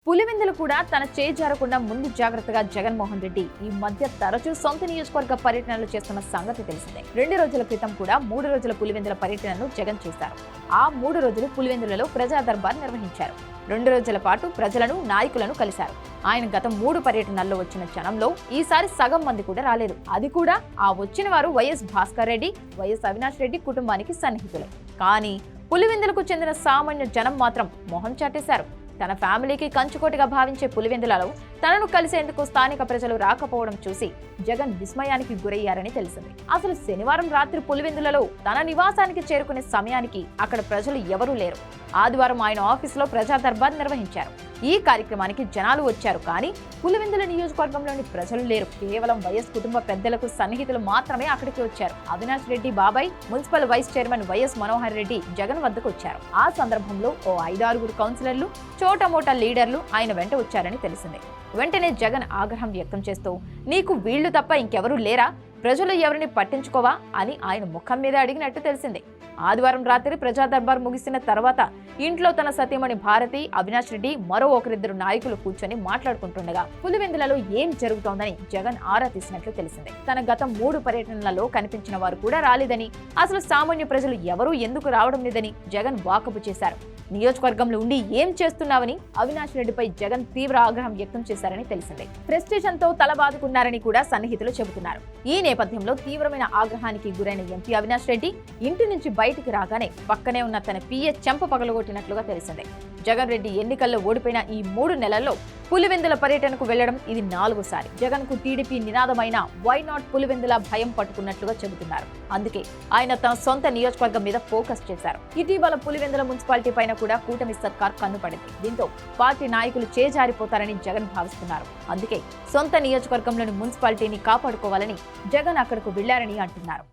పులివెందులు కూడా తన చేజారకుండా ముందు జాగ్రత్తగా జగన్మోహన్ రెడ్డి ఈ మధ్య తరచూ సొంత నియోజకవర్గ పర్యటనలు చేస్తున్న సంగతి తెలిసిందే. 2 రోజుల క్రితం కూడా 3 రోజుల పులివెందుల పర్యటనను జగన్ చేశారు. ఆ 3 రోజులు పులివెందులలో ప్రజా దర్బార్ నిర్వహించారు. 2 రోజుల పాటు ప్రజలను, నాయకులను కలిశారు. ఆయన గత 3 పర్యటనల్లో వచ్చిన జనంలో ఈసారి సగం మంది కూడా రాలేదు. అది కూడా ఆ వచ్చిన వారు వైఎస్ భాస్కర్ రెడ్డి, వైఎస్ అవినాష్ రెడ్డి కుటుంబానికి సన్నిహితులే. కానీ పులివెందులకు చెందిన సామాన్య జనం మాత్రం మొహం చాటేశారు. తన ఫ్యామిలీకి కంచుకోటిగా భావించే పులివెందులలో తనను కలిసేందుకు స్థానిక ప్రజలు రాకపోవడం చూసి జగన్ విస్మయానికి గురయ్యారని తెలిసింది. అసలు శనివారం రాత్రి పులివెందులలో తన నివాసానికి చేరుకునే సమయానికి అక్కడ ప్రజలు ఎవరూ లేరు. ఆదివారం ఆయన ఆఫీసులో ప్రజా దర్బార్ నిర్వహించారు. ఈ కార్యక్రమానికి జనాలు వచ్చారు, కానీ పులివెందుల నియోజకవర్గంలోని ప్రజలు లేరు. కేవలం వైఎస్ కుటుంబ పెద్దలకు సన్నిహితులు మాత్రమే అక్కడికి వచ్చారు. అవినాష్ రెడ్డి బాబాయ్, municipal vice chairman YS Manohar Reddy Jagan వద్దకు వచ్చారు. ఆ సందర్భంలో ఓ 5-6 కౌన్సిలర్లు, చోటమోటా లీడర్లు ఆయన వెంట వచ్చారని తెలిసింది. వెంటనే జగన్ ఆగ్రహం వ్యక్తం చేస్తూ, నీకు వీళ్లు తప్ప ఇంకెవరూ లేరా? ప్రజలు ఎవరిని పట్టించుకోవా అని ఆయన ముఖం మీద అడిగినట్టు తెలిసింది. ఆదివారం రాత్రి ప్రజా దర్బార్ ముగిసిన తర్వాత ఇంట్లో తన సతీమణి భారతి, అవినాష్ రెడ్డి, మరో 1-2 నాయకులు కూర్చొని మాట్లాడుకుంటుండగా పులివెందులలో ఏం జరుగుతోందని జగన్ ఆరా తీసినట్లు తెలిసింది. తన గత 3 పర్యటనలలో కనిపించిన వారు కూడా రాలేదని, అసలు సామాన్య ప్రజలు ఎవరూ ఎందుకు రావడం లేదని జగన్ వాకబు చేశారు. నియోజకవర్గంలో ఉండి ఏం చేస్తున్నావని అవినాష్ రెడ్డిపై జగన్ తీవ్ర ఆగ్రహం వ్యక్తం చేశారని తెలిసింది. ప్రెస్టేషన్తో తలబాదుకున్నారని కూడా సన్నిహితులు చెబుతున్నారు. ఈ నేపథ్యంలో తీవ్రమైన ఆగ్రహానికి గురైన ఎంపీ అవినాష్ రెడ్డి ఇంటి నుంచి బయటికి రాగానే పక్కనే ఉన్న తన పిఏ చెంప పగలగొట్టినట్లుగా తెలిసింది. జగన్ రెడ్డి ఎన్నికల్లో ఓడిపోయిన ఈ 3 నెలల్లో పులివెందుల పర్యటనకు వెళ్లడం ఇది 4సారి. జగన్ కు టీడీపీ నినాదమైన వై నాట్ పులివెందుల భయం పట్టుకున్నట్లుగా చెబుతున్నారు. అందుకే ఆయన తన సొంత నియోజకవర్గం మీద ఫోకస్ చేశారు. ఇటీవల పులివెందుల మున్సిపాలిటీ పైన కూడా కూటమి సర్కార్ కన్నుపడింది. దీంతో పార్టీ నాయకులు చేజారిపోతారని జగన్ భావిస్తున్నారు. అందుకే సొంత నియోజకవర్గంలోని మున్సిపాలిటీని కాపాడుకోవాలని జగన్ అక్కడకు వెళ్లారని అంటున్నారు.